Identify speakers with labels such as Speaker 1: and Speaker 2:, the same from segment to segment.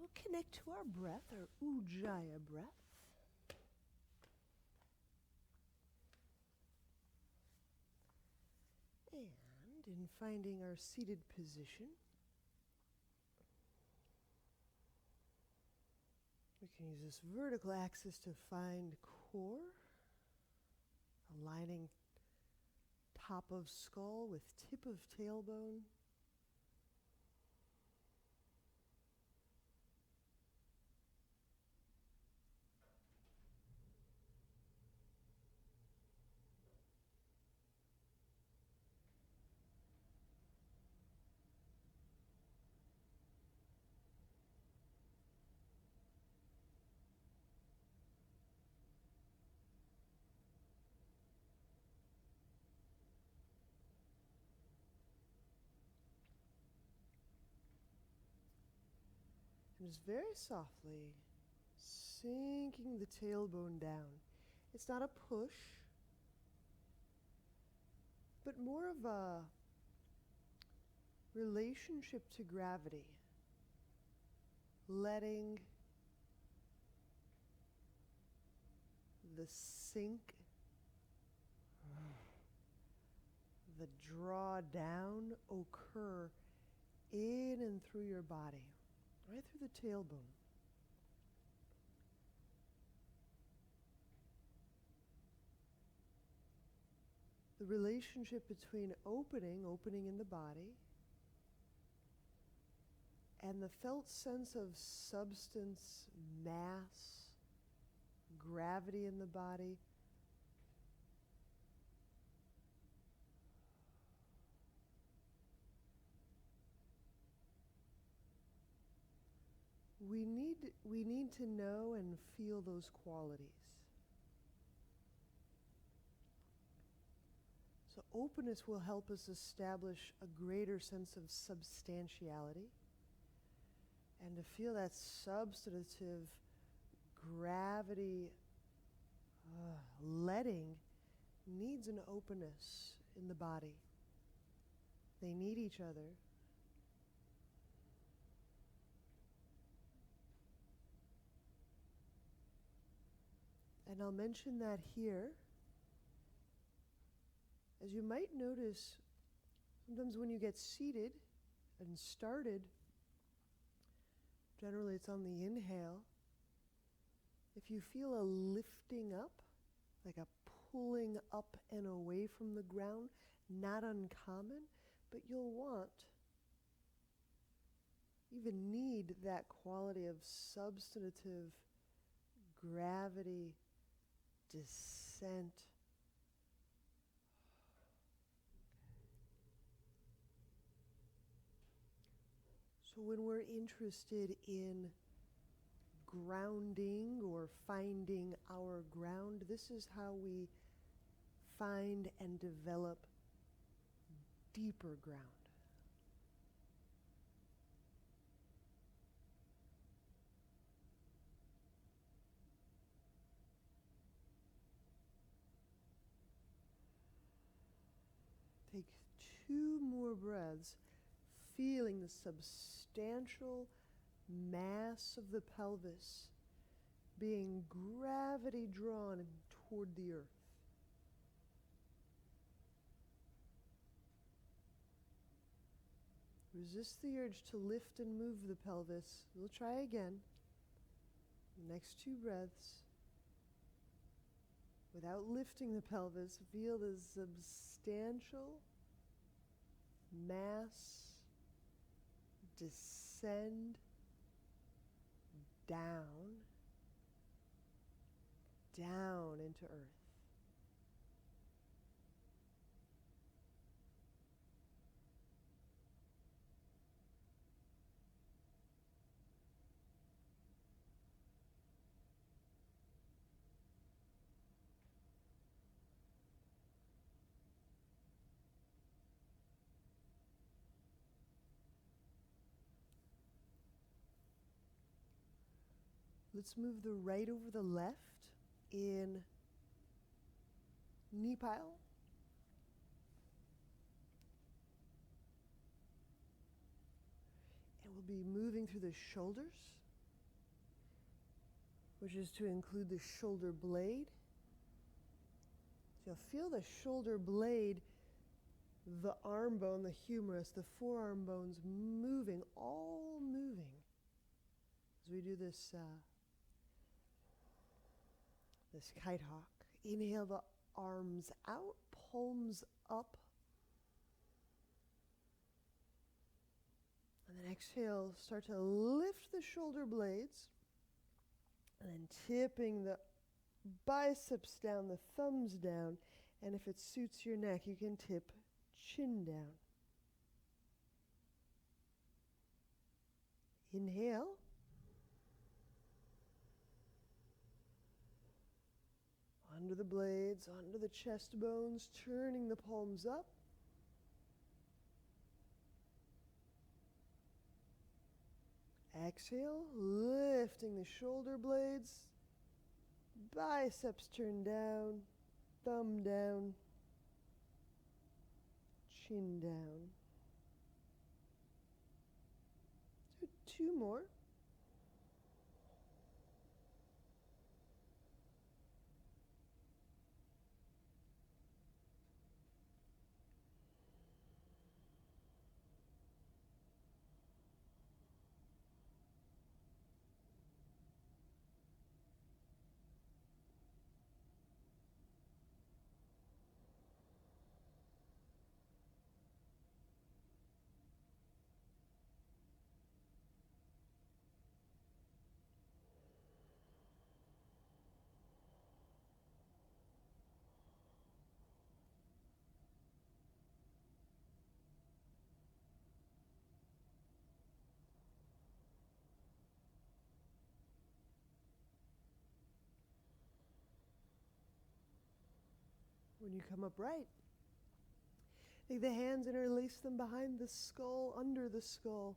Speaker 1: We'll connect to our breath, our Ujjayi breath. And in finding our seated position, we can use this vertical axis to find core, aligning top of skull with tip of tailbone. And just very softly sinking the tailbone down. It's not a push, but more of a relationship to gravity. Letting the sink, the draw down occur in and through your body. Right through the tailbone. The relationship between opening in the body, and the felt sense of substance, mass, gravity in the body. We need to know and feel those qualities. So openness will help us establish a greater sense of substantiality and to feel that substantive gravity letting needs an openness in the body. They need each other. And I'll mention that here. As you might notice, sometimes when you get seated and started, generally it's on the inhale. If you feel a lifting up, like a pulling up and away from the ground, not uncommon, but you'll want, even need that quality of substantive gravity, descent. So when we're interested in grounding or finding our ground, this is how we find and develop deeper ground. Take 2 more breaths, feeling the substantial mass of the pelvis being gravity drawn toward the earth. Resist the urge to lift and move the pelvis. We'll try again. Next 2 breaths. Without lifting the pelvis, feel the substantial mass descend down into earth. Let's move the right over the left in knee pile. And we'll be moving through the shoulders, which is to include the shoulder blade. So you'll feel the shoulder blade, the arm bone, the humerus, the forearm bones moving, all moving as we do this kite hawk. Inhale the arms out, palms up. And then exhale, start to lift the shoulder blades. And then tipping the biceps down, the thumbs down. And if it suits your neck, you can tip chin down. Inhale. Under the blades, under the chest bones, turning the palms up. Exhale, lifting the shoulder blades, biceps turn down, thumb down, chin down. So 2 more. When you come upright, take the hands, interlace them behind the skull, under the skull.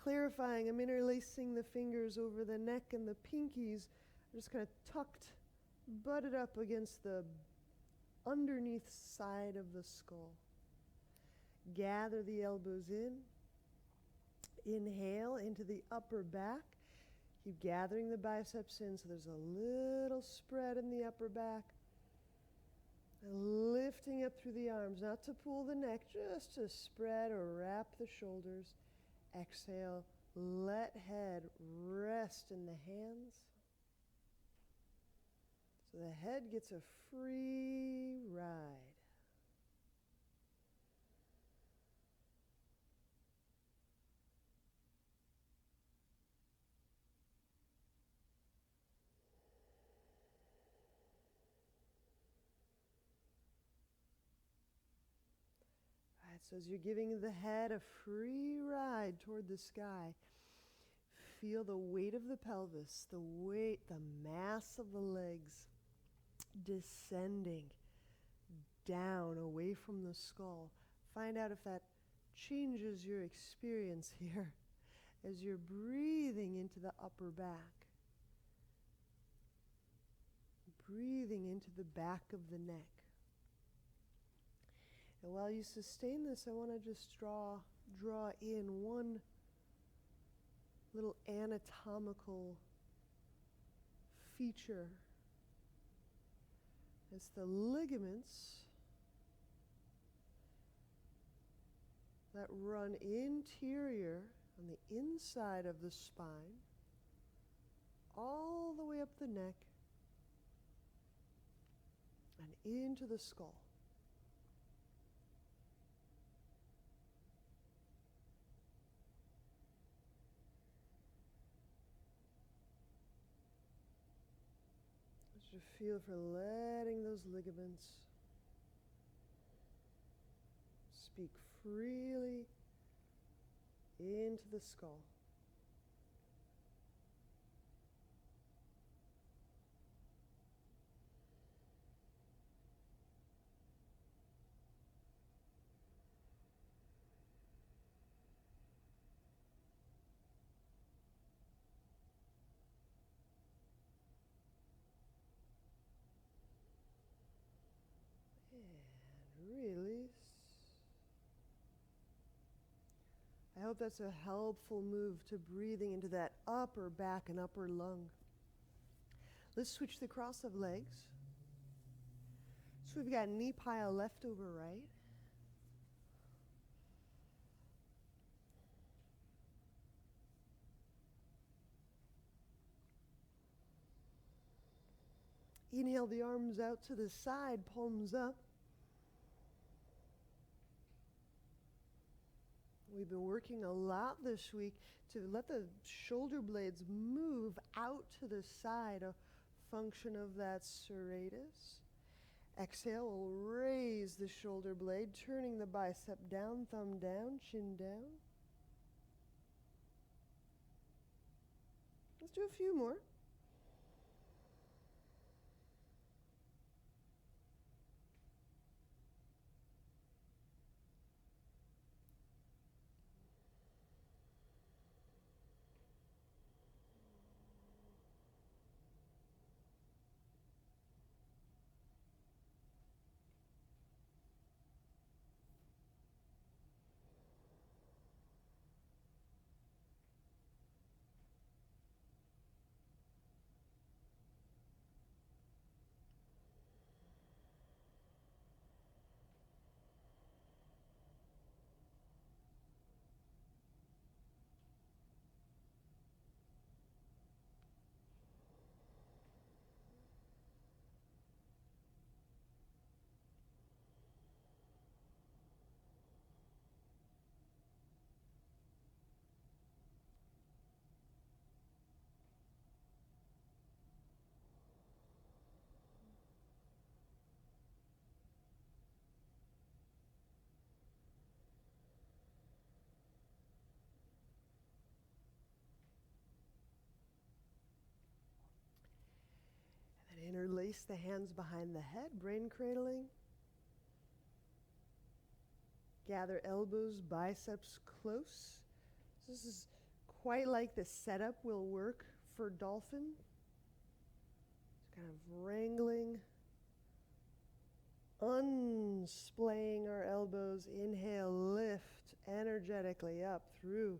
Speaker 1: Clarifying, I'm interlacing the fingers over the neck and the pinkies, just kind of tucked, butted up against the underneath side of the skull. Gather the elbows in. Inhale into the upper back. Keep gathering the biceps in so there's a little spread in the upper back. And lifting up through the arms, not to pull the neck, just to spread or wrap the shoulders. Exhale, let head rest in the hands. So the head gets a free ride. So as you're giving the head a free ride toward the sky, feel the weight of the pelvis, the weight, the mass of the legs descending down away from the skull. Find out if that changes your experience here as you're breathing into the upper back. Breathing into the back of the neck. And while you sustain this, I want to just draw in one little anatomical feature. It's the ligaments that run interior on the inside of the spine, all the way up the neck and into the skull. Just feel for letting those ligaments speak freely into the skull. Release. I hope that's a helpful move to breathing into that upper back and upper lung. Let's switch the cross of legs. So we've got knee pile left over right. Inhale the arms out to the side, palms up. We've been working a lot this week to let the shoulder blades move out to the side, a function of that serratus. Exhale, we'll raise the shoulder blade, turning the bicep down, thumb down, chin down. Let's do a few more. And interlace the hands behind the head, brain cradling. Gather elbows, biceps close. This is quite like the setup will work for dolphin. Just kind of wrangling, unsplaying our elbows. Inhale, lift energetically up through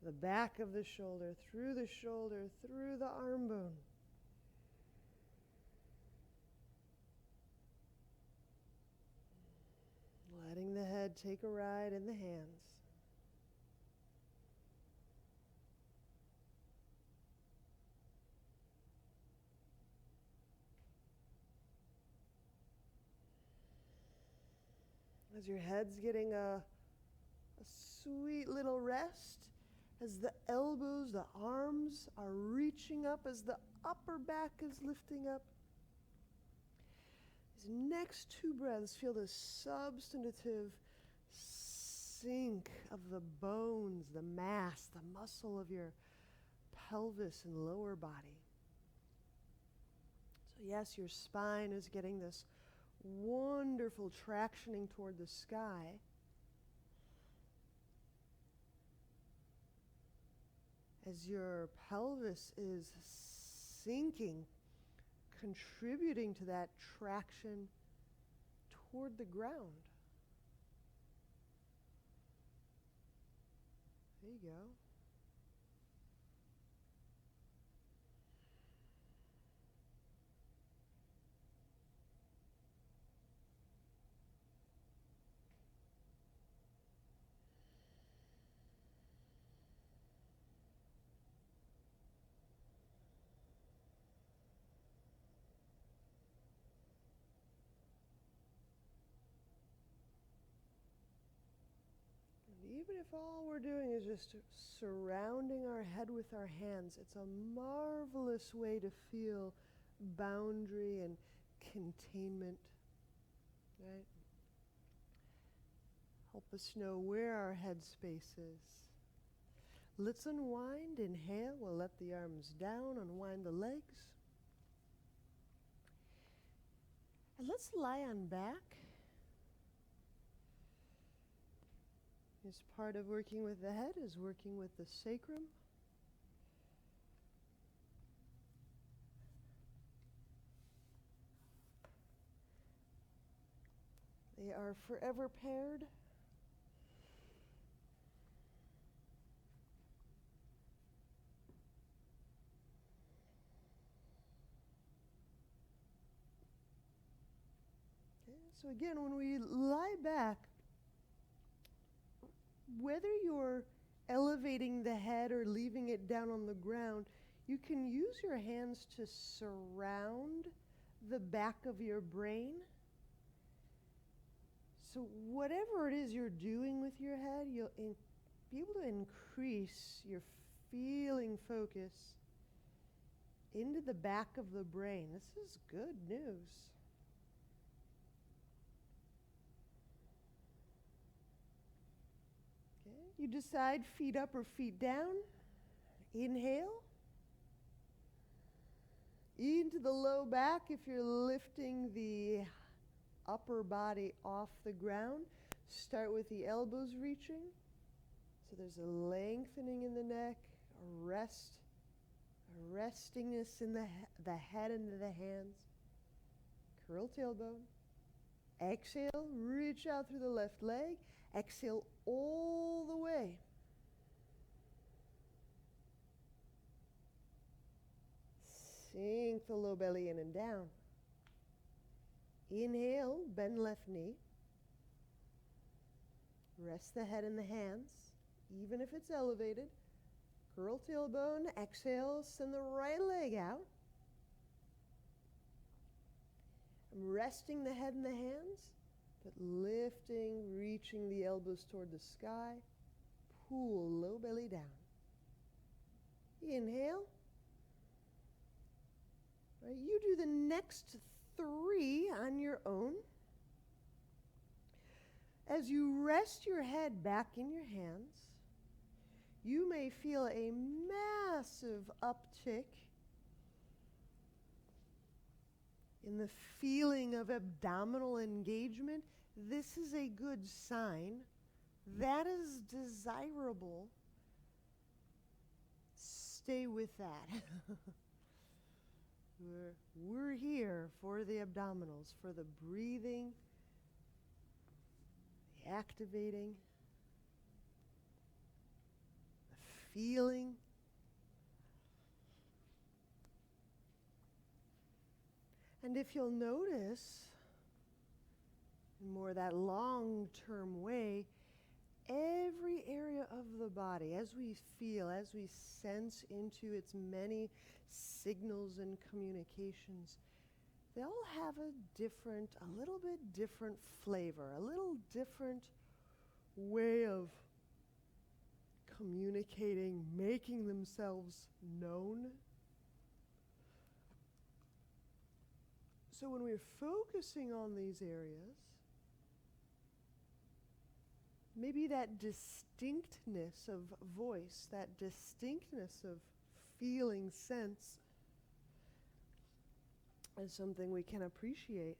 Speaker 1: the back of the shoulder, through the arm bone. Letting the head take a ride in the hands. As your head's getting a sweet little rest, as the elbows, the arms are reaching up, as the upper back is lifting up. These next two breaths, feel the substantive sink of the bones, the mass, the muscle of your pelvis and lower body. So yes, your spine is getting this wonderful tractioning toward the sky. As your pelvis is sinking, contributing to that traction toward the ground. There you go. Even if all we're doing is just surrounding our head with our hands, it's a marvelous way to feel boundary and containment, right? Help us know where our head space is. Let's unwind. Inhale, we'll let the arms down, unwind the legs. And let's lie on back. As part of working with the head is working with the sacrum. They are forever paired. So again, when we lie back, whether you're elevating the head or leaving it down on the ground, you can use your hands to surround the back of your brain. So whatever it is you're doing with your head, you'll be able to increase your feeling focus into the back of the brain. This is good news. Okay, you decide feet up or feet down. Inhale. Into the low back if you're lifting the upper body off the ground. Start with the elbows reaching. So there's a lengthening in the neck, a restingness in the head and the hands. Curl tailbone. Exhale, reach out through the left leg. Exhale all the way. Sink the low belly in and down. Inhale, bend left knee. Rest the head in the hands, even if it's elevated. Curl tailbone, exhale, send the right leg out. I'm resting the head in the hands, but lifting, reaching the elbows toward the sky. Pull low belly down. Inhale. Right, you do the next 3 on your own. As you rest your head back in your hands, you may feel a massive uptick in the feeling of abdominal engagement. This is a good sign. That is desirable. Stay with that. We're here for the abdominals, for the breathing, the activating, the feeling. And if you'll notice, in more that long-term way, every area of the body, as we feel, as we sense into its many signals and communications, they all have a little bit different flavor, a little different way of communicating, making themselves known. So when we're focusing on these areas, maybe that distinctness of voice, that distinctness of feeling sense is something we can appreciate.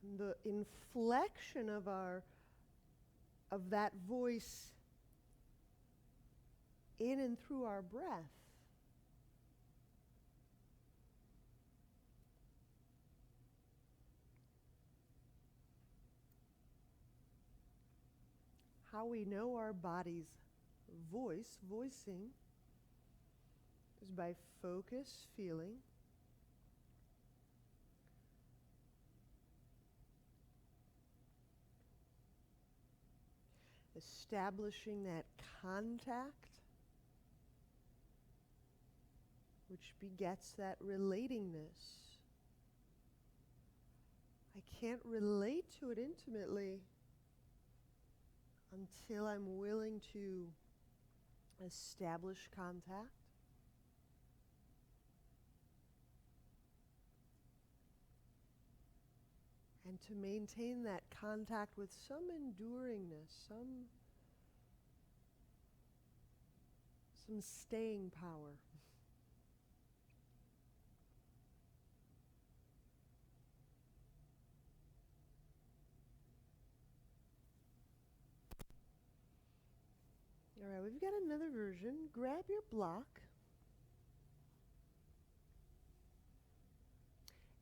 Speaker 1: And the inflection of that voice in and through our breath how we know our body's voicing is by focus, feeling. Establishing that contact, which begets that relatingness. I can't relate to it intimately until I'm willing to establish contact. And to maintain that contact with some enduringness, some staying power. All right, we've got another version. Grab your block.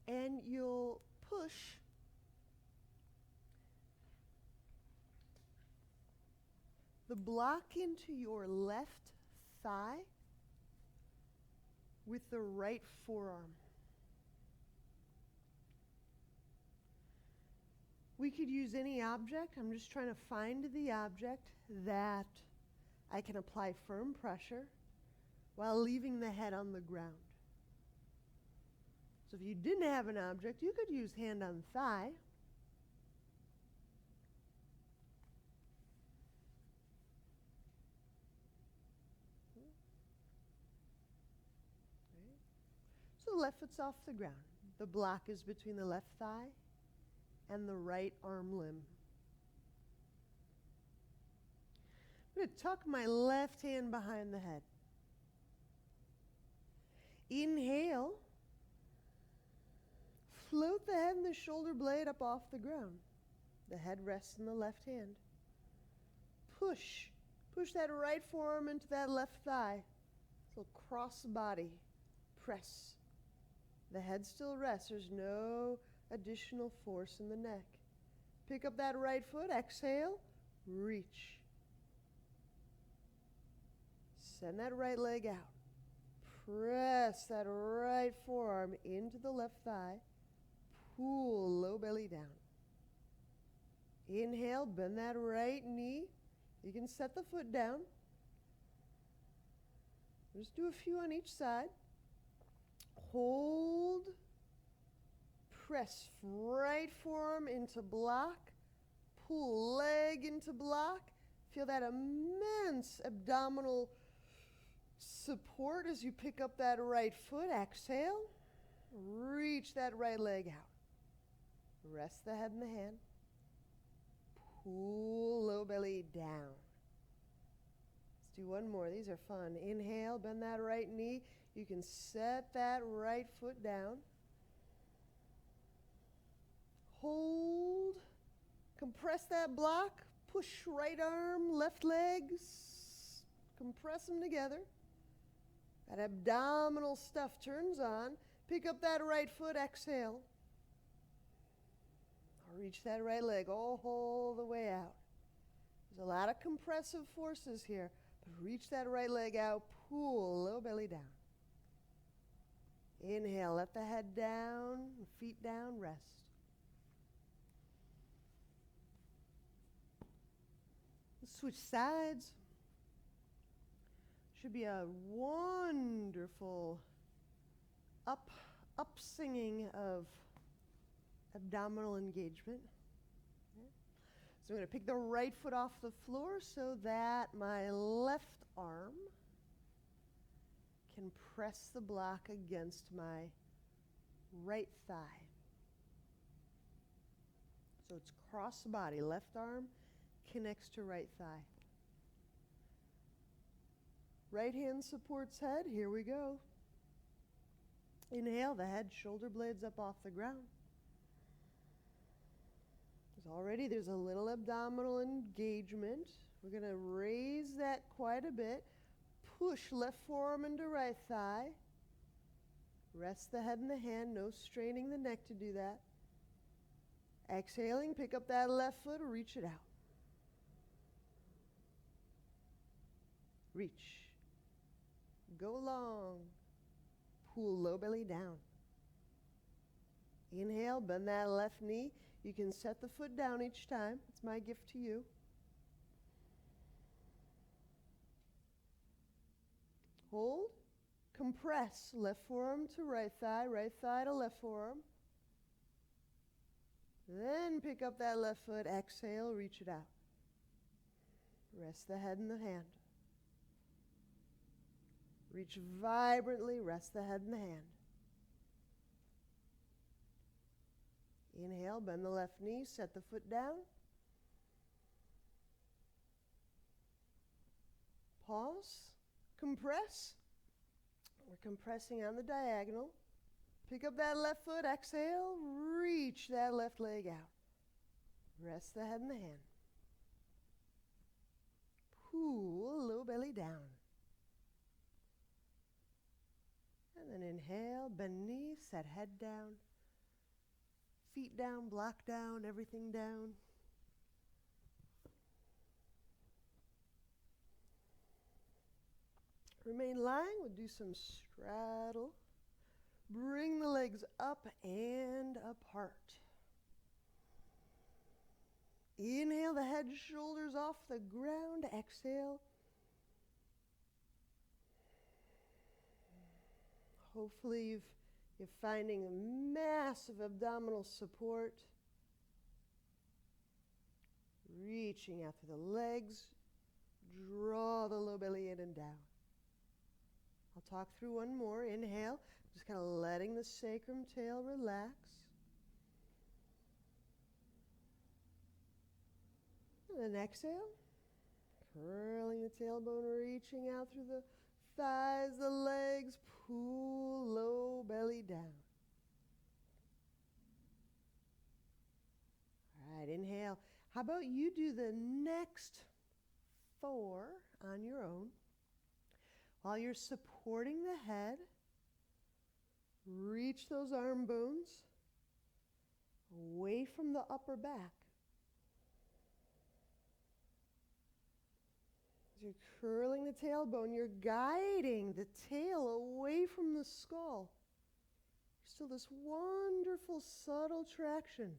Speaker 1: And you'll push the block into your left thigh with the right forearm. We could use any object. I'm just trying to find the object that I can apply firm pressure while leaving the head on the ground. So if you didn't have an object, you could use hand on thigh. So the left foot's off the ground. The block is between the left thigh and the right arm limb. I'm going to tuck my left hand behind the head. Inhale. Float the head and the shoulder blade up off the ground. The head rests in the left hand. Push. Push that right forearm into that left thigh. So cross body. Press. The head still rests. There's no additional force in the neck. Pick up that right foot. Exhale. Reach. Send that right leg out. Press that right forearm into the left thigh. Pull low belly down. Inhale, bend that right knee. You can set the foot down. Just do a few on each side. Hold. Press right forearm into block. Pull leg into block. Feel that immense abdominal support as you pick up that right foot. Exhale. Reach that right leg out. Rest the head in the hand. Pull low belly down. Let's do one more. These are fun. Inhale, bend that right knee. You can set that right foot down. Hold. Compress that block. Push right arm, left legs. Compress them together. That abdominal stuff turns on. Pick up that right foot. Exhale. Reach that right leg all the way out. There's a lot of compressive forces here, but reach that right leg out. Pull low belly down. Inhale, let the head down, feet down, rest. Let's switch sides. Should be a wonderful up singing of abdominal engagement. Okay. So I'm going to pick the right foot off the floor so that my left arm can press the block against my right thigh. So it's cross body. Left arm connects to right thigh. Right hand supports head. Here we go. Inhale, the head, shoulder blades up off the ground. There's a little abdominal engagement. We're going to raise that quite a bit. Push left forearm into right thigh. Rest the head in the hand, no straining the neck to do that. Exhaling, pick up that left foot, reach it out. Reach. Go long. Pull low belly down. Inhale, bend that left knee. You can set the foot down each time. It's my gift to you. Hold. Compress. Left forearm to right thigh to left forearm. Then pick up that left foot. Exhale, reach it out. Rest the head in the hand. Reach vibrantly. Rest the head in the hand. Inhale, bend the left knee, set the foot down. Pause, compress. We're compressing on the diagonal. Pick up that left foot, exhale, reach that left leg out. Rest the head in the hand. Pull low belly down. And then inhale, bend knee, set head down. Feet down, block down, everything down. Remain lying. We'll do some straddle. Bring the legs up and apart. Inhale the head, shoulders off the ground. Exhale. Hopefully you're finding a massive abdominal support. Reaching out through the legs. Draw the low belly in and down. I'll talk through one more. Inhale. Just kind of letting the sacrum tail relax. And then exhale. Curling the tailbone, reaching out through the thighs, the legs. Pull low belly down. All right, inhale. How about you do the next 4 on your own while you're supporting the head. Reach those arm bones away from the upper back. As you're curling the tailbone, you're guiding the tail away from the skull. Still this wonderful subtle traction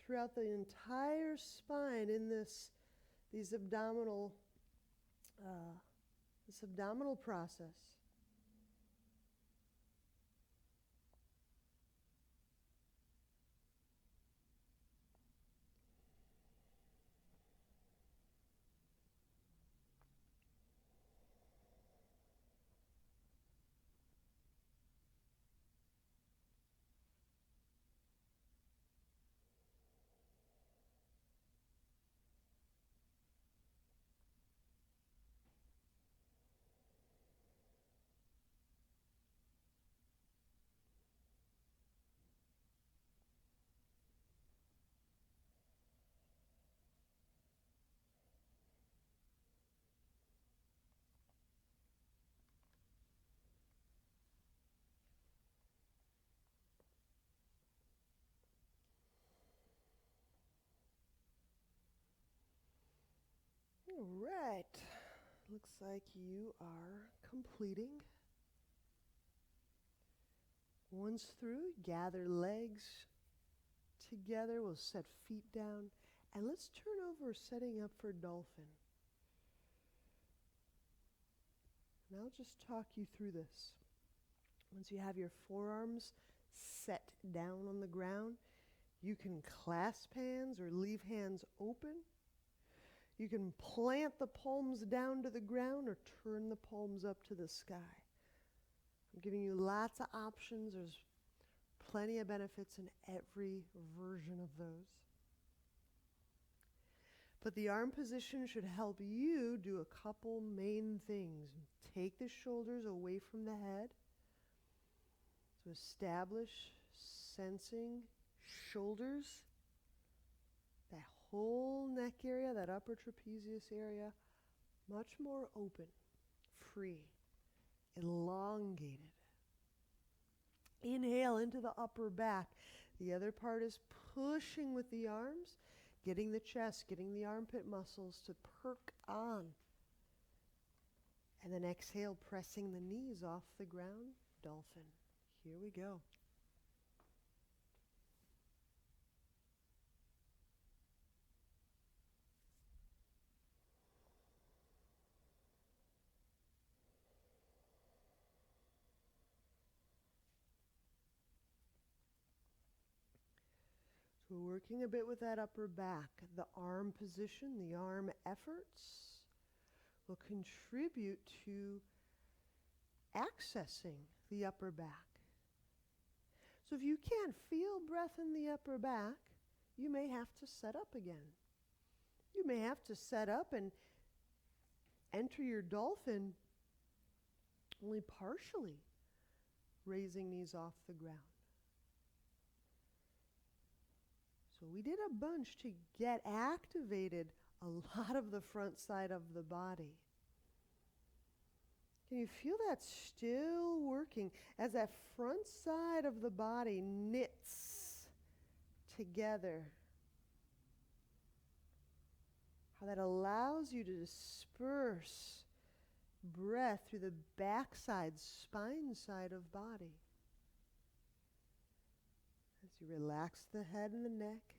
Speaker 1: throughout the entire spine in this abdominal process. All right. Looks like you are completing. Once through, gather legs together. We'll set feet down. And let's turn over setting up for dolphin. And I'll just talk you through this. Once you have your forearms set down on the ground, you can clasp hands or leave hands open. You can plant the palms down to the ground or turn the palms up to the sky. I'm giving you lots of options. There's plenty of benefits in every version of those. But the arm position should help you do a couple main things. Take the shoulders away from the head. So establish sensing shoulders, that whole neck area, that upper trapezius area, much more open, free, elongated. Inhale into the upper back. The other part is pushing with the arms, getting the chest, getting the armpit muscles to perk on. And then exhale, pressing the knees off the ground, dolphin. Here we go. So we're working a bit with that upper back. The arm position, the arm efforts will contribute to accessing the upper back. So if you can't feel breath in the upper back, you may have to set up again. You may have to set up and enter your dolphin only partially, raising knees off the ground. So we did a bunch to get activated a lot of the front side of the body. Can you feel that still working as that front side of the body knits together? How that allows you to disperse breath through the backside, spine side of body. As you relax the head and the neck.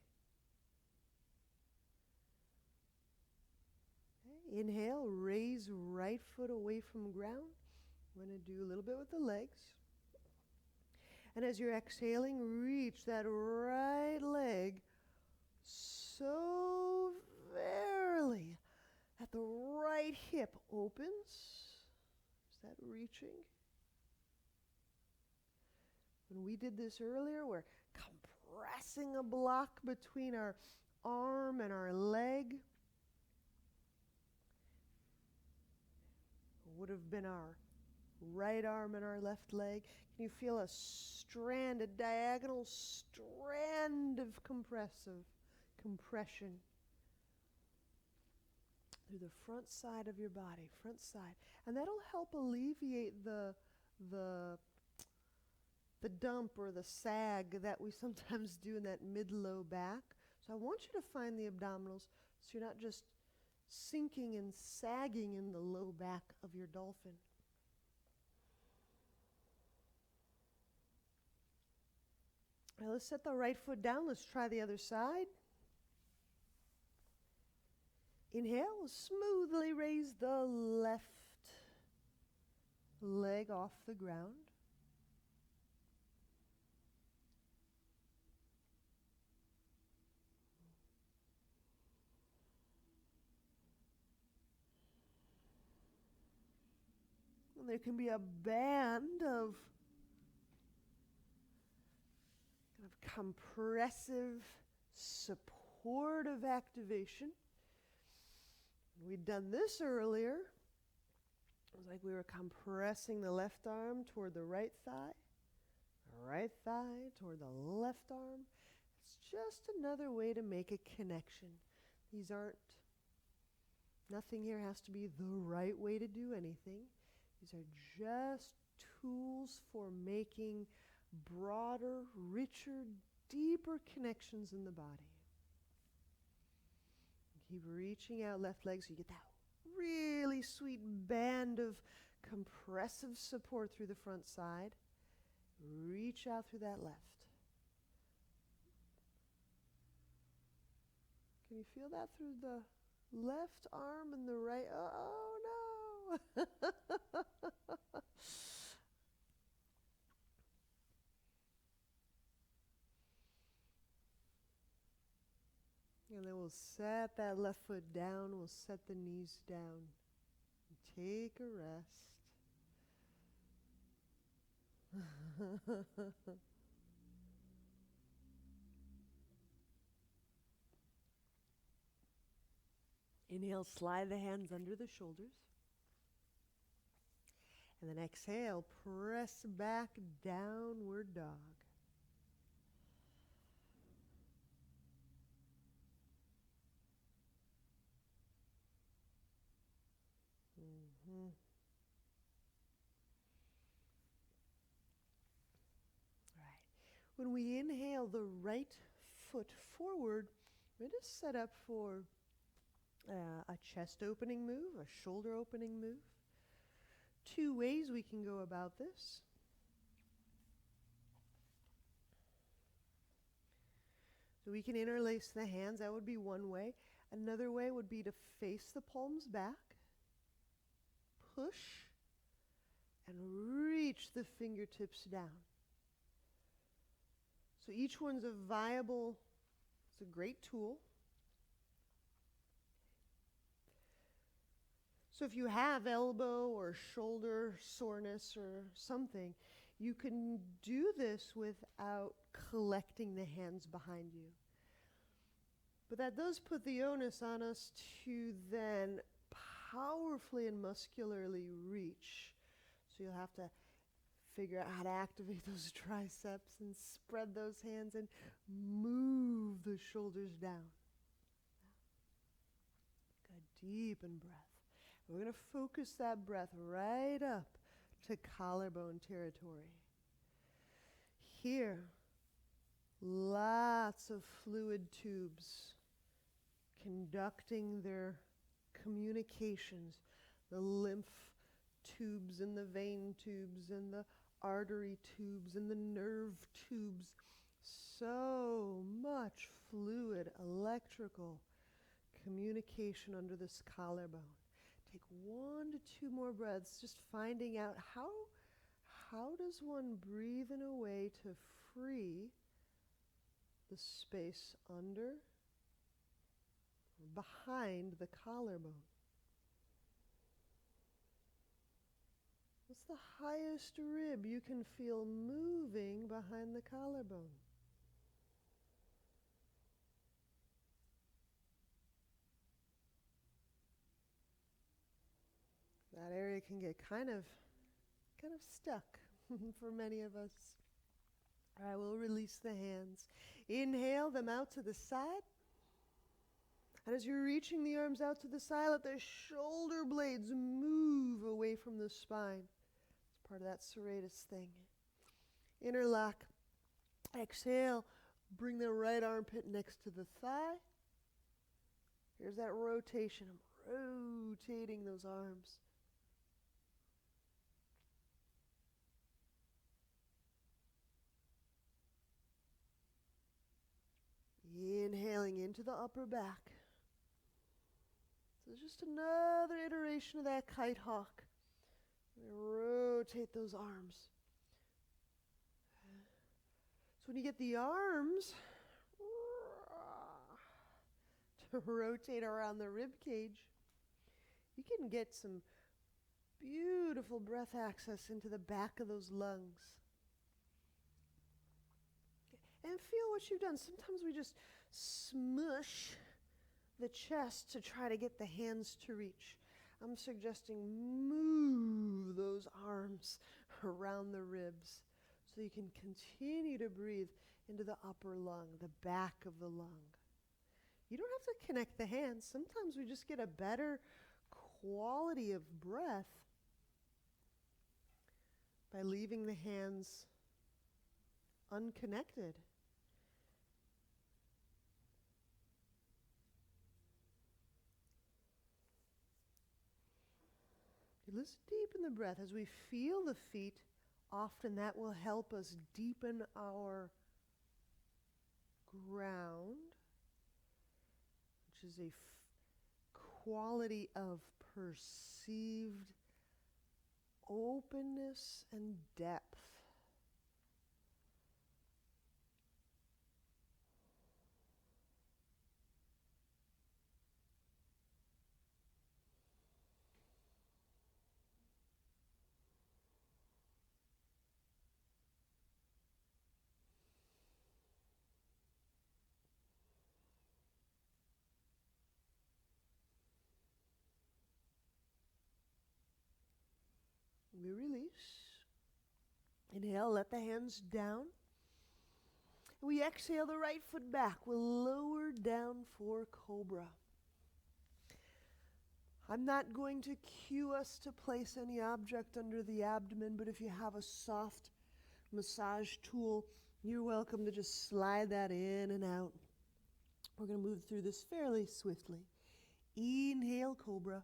Speaker 1: Okay. Inhale, raise right foot away from ground. I'm going to do a little bit with the legs. And as you're exhaling, reach that right leg so verily that the right hip opens. Is that reaching? When we did this earlier, we're compressing a block between our arm and our leg. It would have been our right arm and our left leg. Can you feel a strand, a diagonal strand of compression through the front side of your body, front side. And that'll help alleviate the dump or the sag that we sometimes do in that mid-low back. So I want you to find the abdominals so you're not just sinking and sagging in the low back of your dolphin. Now let's set the right foot down. Let's try the other side. Inhale, smoothly raise the left leg off the ground. And there can be a band of compressive, supportive activation. We'd done this earlier. It was like we were compressing the left arm toward the right thigh toward the left arm. It's just another way to make a connection. Nothing here has to be the right way to do anything. These are just tools for making broader, richer, deeper connections in the body. Keep reaching out left leg so you get that really sweet band of compressive support through the front side. Reach out through that left. Can you feel that through the left arm and the right? Oh no! And then we'll set that left foot down. We'll set the knees down. Take a rest. Inhale, slide the hands under the shoulders. And then exhale, press back, downward dog. When we inhale the right foot forward, we're going to set up for a chest opening move, a shoulder opening move. Two ways we can go about this. So we can interlace the hands, that would be one way. Another way would be to face the palms back, push, and reach the fingertips down. So each one's it's a great tool. So if you have elbow or shoulder soreness or something, you can do this without collecting the hands behind you. But that does put the onus on us to then powerfully and muscularly reach. So you'll have to figure out how to activate those triceps and spread those hands and move the shoulders down. Good, deepen breath. We're going to focus that breath right up to collarbone territory. Here, lots of fluid tubes conducting their communications. The lymph tubes and the vein tubes and the artery tubes and the nerve tubes. So much fluid, electrical communication under this collarbone. Take 1 to 2 more breaths, just finding out how does one breathe in a way to free the space under or behind the collarbone. What's the highest rib you can feel moving behind the collarbone? That area can get kind of stuck for many of us. All right, we'll release the hands. Inhale them out to the side. And as you're reaching the arms out to the side, let the shoulder blades move away from the spine. It's part of that serratus thing. Interlock. Exhale. Bring the right armpit next to the thigh. Here's that rotation. I'm rotating those arms. Inhaling into the upper back. So just another iteration of that kite hawk. Rotate those arms. So when you get the arms to rotate around the rib cage, you can get some beautiful breath access into the back of those lungs. And feel what you've done. Sometimes we just smush the chest to try to get the hands to reach. I'm suggesting move those arms around the ribs so you can continue to breathe into the upper lung, the back of the lung. You don't have to connect the hands. Sometimes we just get a better quality of breath by leaving the hands unconnected. Listen deep in the breath. As we feel the feet, often that will help us deepen our ground, which is a quality of perceived openness and depth. We release. Inhale, let the hands down. We exhale the right foot back. We'll lower down for cobra. I'm not going to cue us to place any object under the abdomen, but if you have a soft massage tool, you're welcome to just slide that in and out. We're going to move through this fairly swiftly. Inhale, cobra.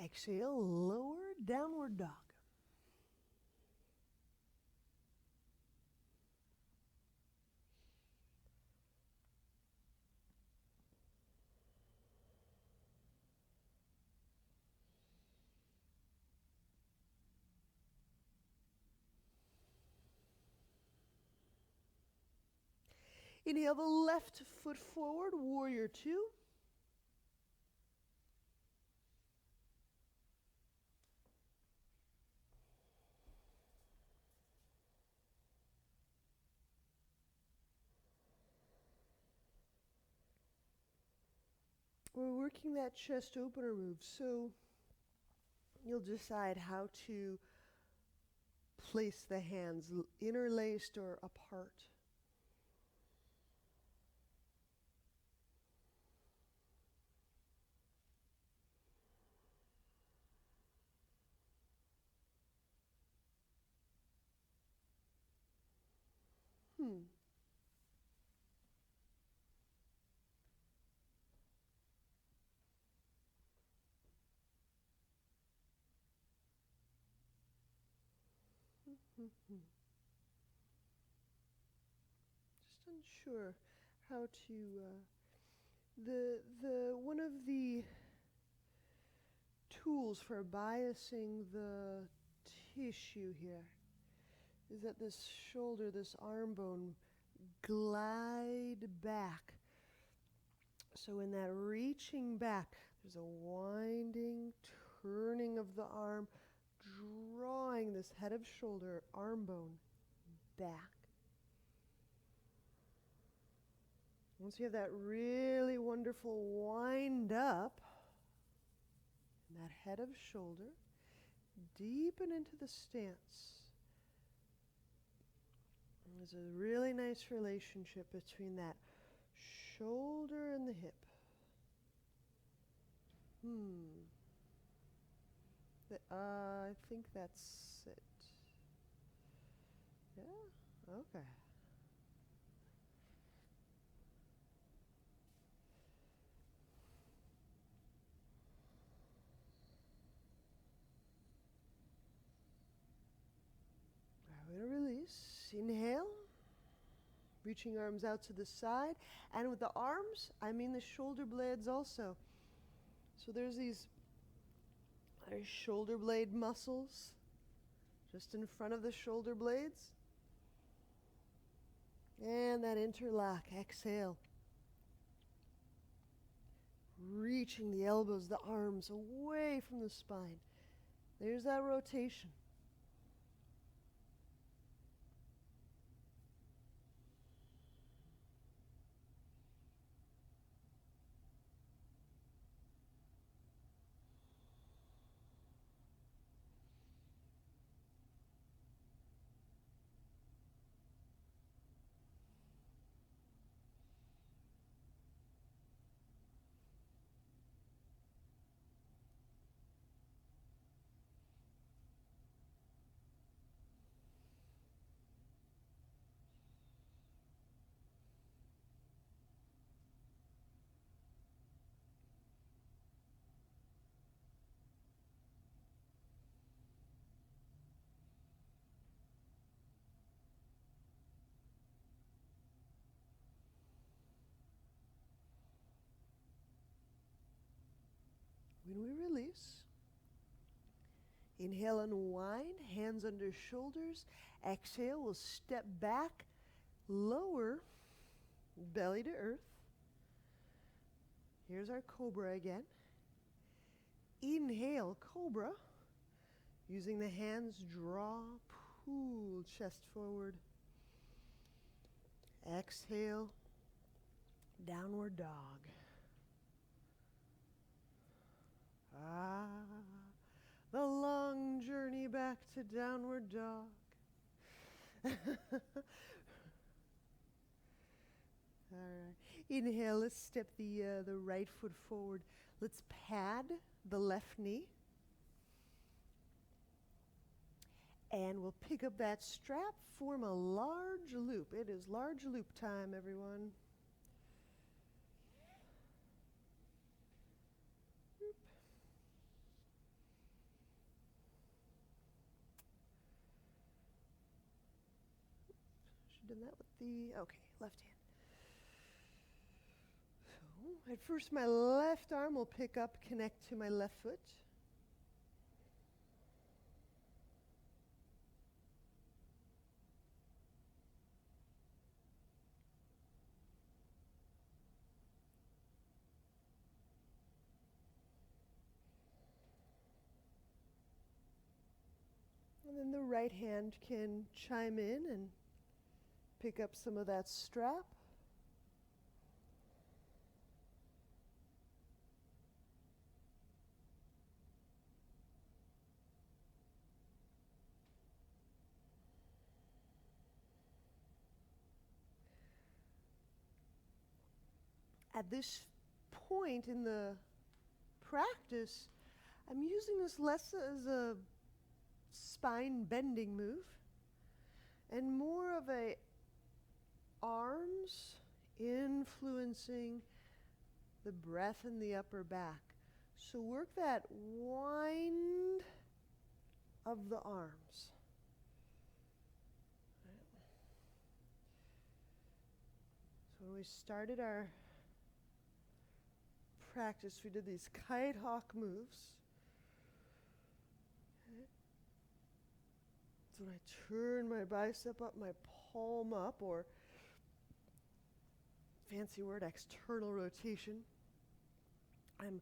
Speaker 1: Exhale, lower, downward dog. Inhale the left foot forward, warrior two. We're working that chest opener move, so you'll decide how to place the hands, interlaced or apart. Just unsure how to. The one of the tools for biasing the tissue here is that this shoulder, this arm bone, glide back. So in that reaching back, there's a winding, turning of the arm, drawing this head of shoulder, arm bone back. Once you have that really wonderful wind up, and that head of shoulder, deepen into the stance. And there's a really nice relationship between that shoulder and the hip. I think that's it. Yeah? Okay. We're going to release. Inhale. Reaching arms out to the side. And with the arms, I mean the shoulder blades also. So there's these shoulder blade muscles just in front of the shoulder blades. And that interlock. Exhale. Reaching the elbows, the arms away from the spine. There's that rotation. When we release, inhale, unwind, hands under shoulders. Exhale, we'll step back, lower, belly to earth. Here's our cobra again. Inhale, cobra. Using the hands, draw, pull, chest forward. Exhale, downward dog. The long journey back to downward dog. All right. Inhale, let's step the right foot forward. Let's pad the left knee. And we'll pick up that strap, form a large loop. It is large loop time, everyone. Should have done that with the, okay, left hand. So, at first my left arm will pick up, connect to my left foot. And then the right hand can chime in and pick up some of that strap. At this point in the practice, I'm using this less as a spine bending move and more of a arms influencing the breath in the upper back. So work that wind of the arms. When we started our practice, we did these kite hawk moves. Okay. So when I turn my bicep up, my palm up, or fancy word, external rotation, I'm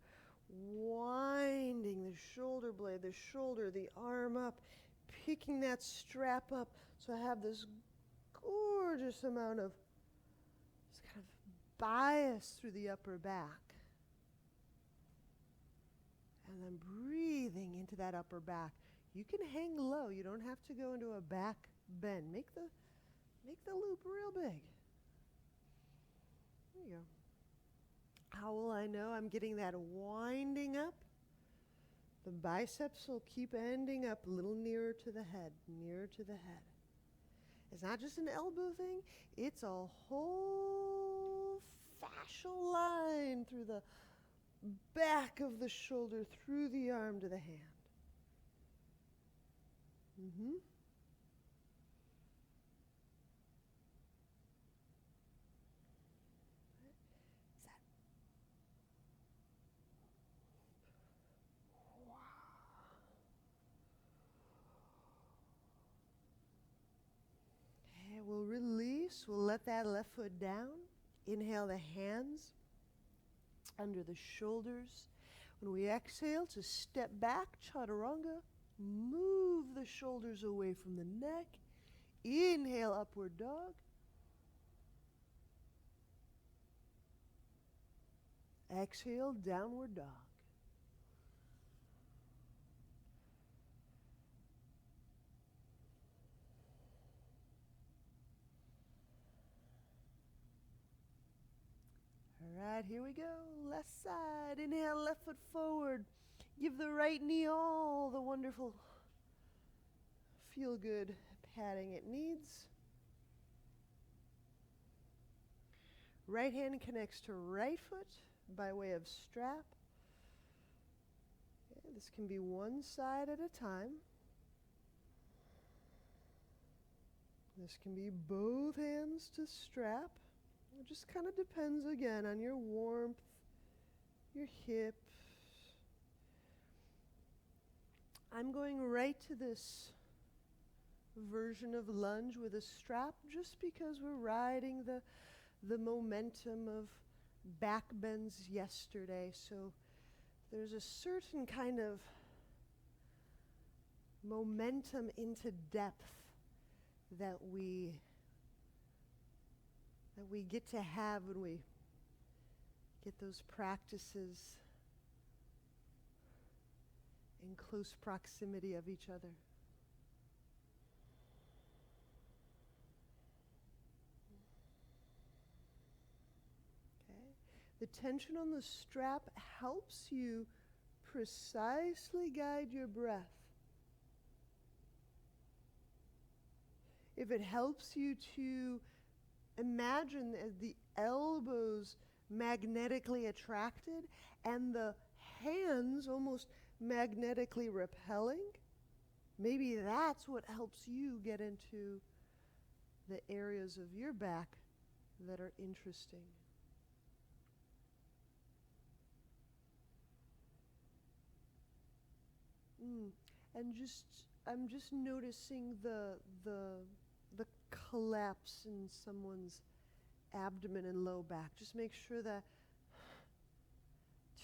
Speaker 1: winding the shoulder blade, the shoulder, the arm up, picking that strap up. So I have this gorgeous amount of this kind of bias through the upper back. And then breathing into that upper back. You can hang low. You don't have to go into a back bend. Make the loop real big. There you go. How will I know I'm getting that winding up? The biceps will keep ending up a little nearer to the head, nearer to the head. It's not just an elbow thing, it's a whole fascial line through the back of the shoulder, through the arm to the hand. Mm-hmm. We'll release. We'll let that left foot down. Inhale the hands under the shoulders. When we exhale to step back, chaturanga, move the shoulders away from the neck. Inhale, upward dog. Exhale, downward dog. All right, here we go. Left side. Inhale, left foot forward. Give the right knee all the wonderful feel-good padding it needs. Right hand connects to right foot by way of strap. Okay, this can be one side at a time. This can be both hands to strap. It just kind of depends again on your warmth, your hips. I'm going right to this version of lunge with a strap just because we're riding the momentum of back bends yesterday. So there's a certain kind of momentum into depth that we get to have when we get those practices in close proximity of each other. Okay. The tension on the strap helps you precisely guide your breath. If it helps you to imagine the elbows magnetically attracted and the hands almost magnetically repelling, maybe that's what helps you get into the areas of your back that are interesting. And I'm just noticing the collapse in someone's abdomen and low back. Just make sure that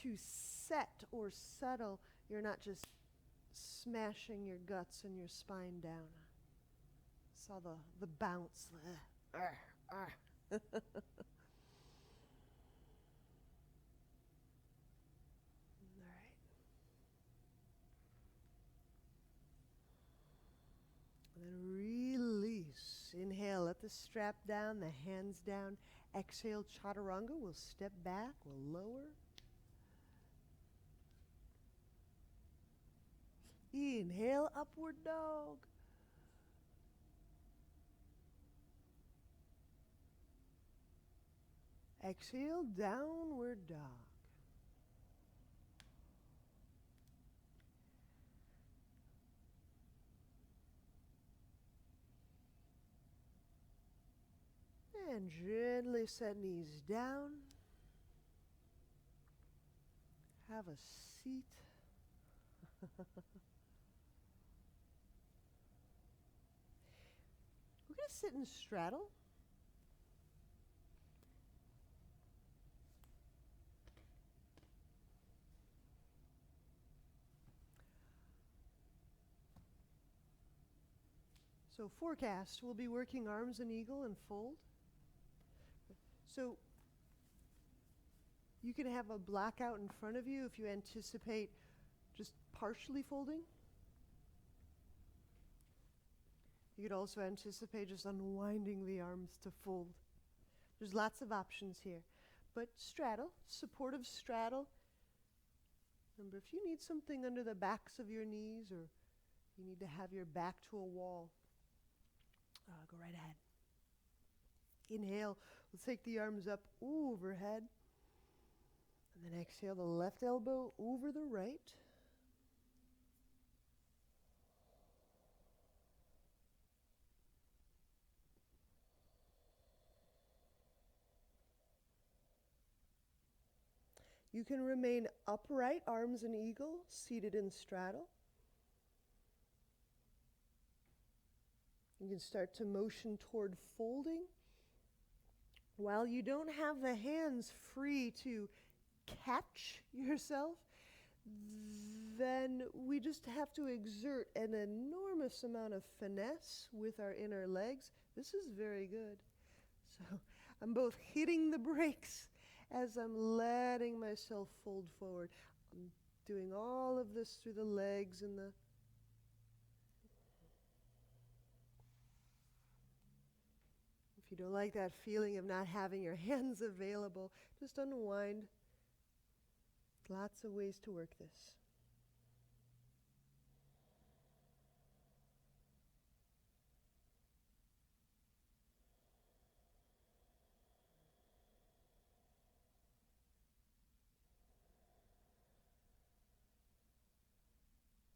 Speaker 1: to set or settle, you're not just smashing your guts and your spine down. Saw the bounce. All right. And then release. Inhale, let the strap down, the hands down. Exhale, chaturanga. We'll step back, we'll lower. Inhale, upward dog. Exhale, downward dog. And gently set knees down. Have a seat. We're going to sit and straddle. So forecast, we'll be working arms and eagle and fold. So you can have a blackout in front of you if you anticipate just partially folding. You could also anticipate just unwinding the arms to fold. There's lots of options here. But straddle, supportive straddle. Remember, if you need something under the backs of your knees or you need to have your back to a wall, go right ahead. Inhale, we'll take the arms up overhead. And then exhale the left elbow over the right. You can remain upright, arms in eagle, seated in straddle. You can start to motion toward folding. While you don't have the hands free to catch yourself, then we just have to exert an enormous amount of finesse with our inner legs. This is very good. So I'm both hitting the brakes as I'm letting myself fold forward. I'm doing all of this through the legs and the... If you don't like that feeling of not having your hands available, just unwind. Lots of ways to work this.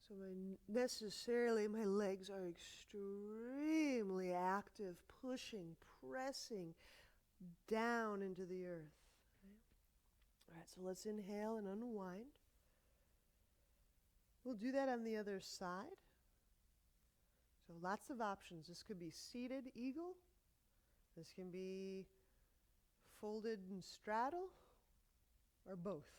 Speaker 1: So necessarily my legs are extremely active, pushing, pressing down into the earth. All right, so let's inhale and unwind. We'll do that on the other side. So lots of options. This could be seated eagle. This can be folded and straddle, or both.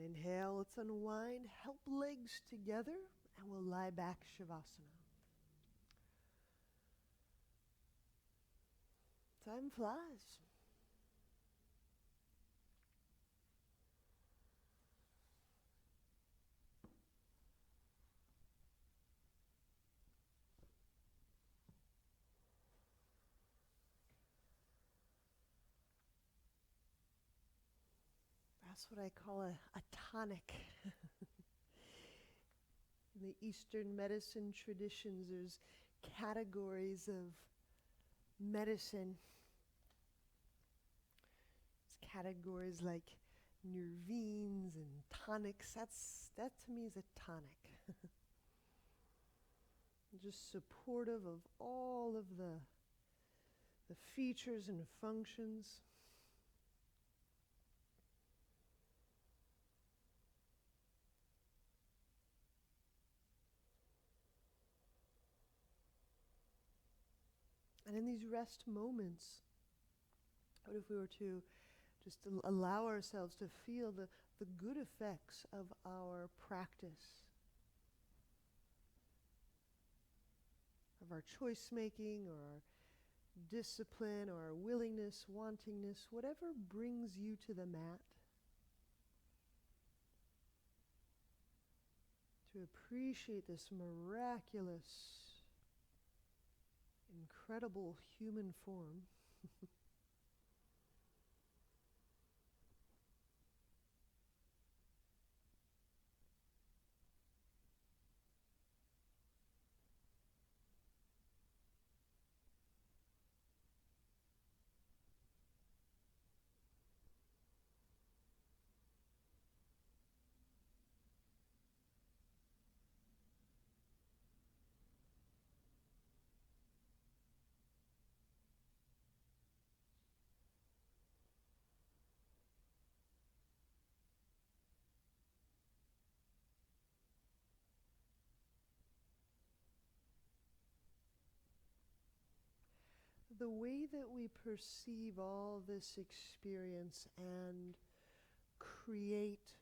Speaker 1: Inhale, let's unwind, help legs together, and we'll lie back Shavasana. Time flies. That's what I call a tonic. In the Eastern medicine traditions, there's categories of medicine. There's categories like nervines and tonics. That to me is a tonic. Just supportive of all of the features and functions. And in these rest moments, what if we were to just allow ourselves to feel the good effects of our practice? of our choice making or our discipline or our willingness, wantingness, whatever brings you to the mat, to appreciate this miraculous, incredible human form. The way that we perceive all this experience and create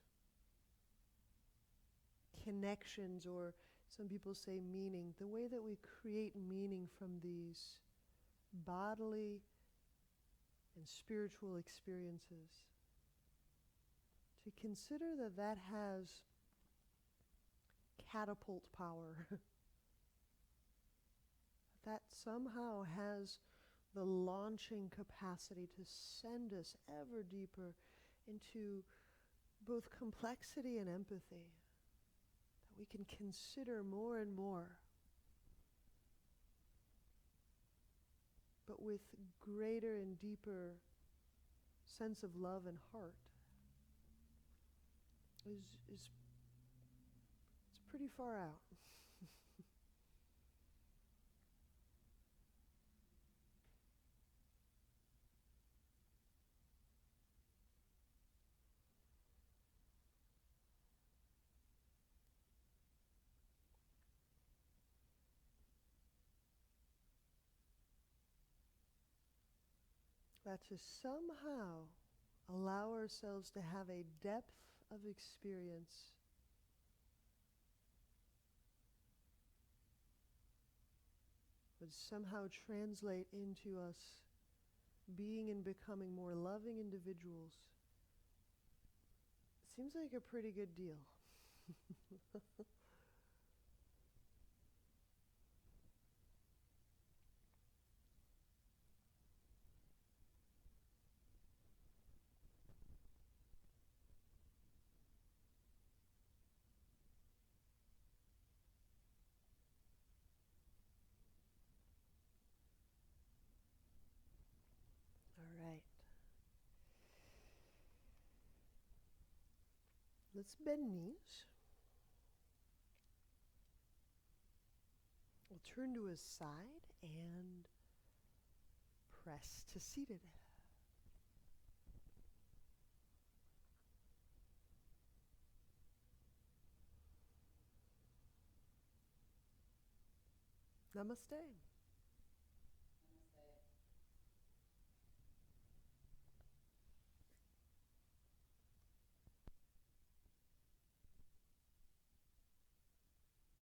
Speaker 1: connections, or some people say meaning, the way that we create meaning from these bodily and spiritual experiences, to consider that that has catapult power, that somehow has the launching capacity to send us ever deeper into both complexity and empathy, that we can consider more and more, but with greater and deeper sense of love and heart, is it's pretty far out. That to somehow allow ourselves to have a depth of experience would somehow translate into us being and becoming more loving individuals. Seems like a pretty good deal. All right. Let's bend knees. We'll turn to his side and press to seated. Namaste.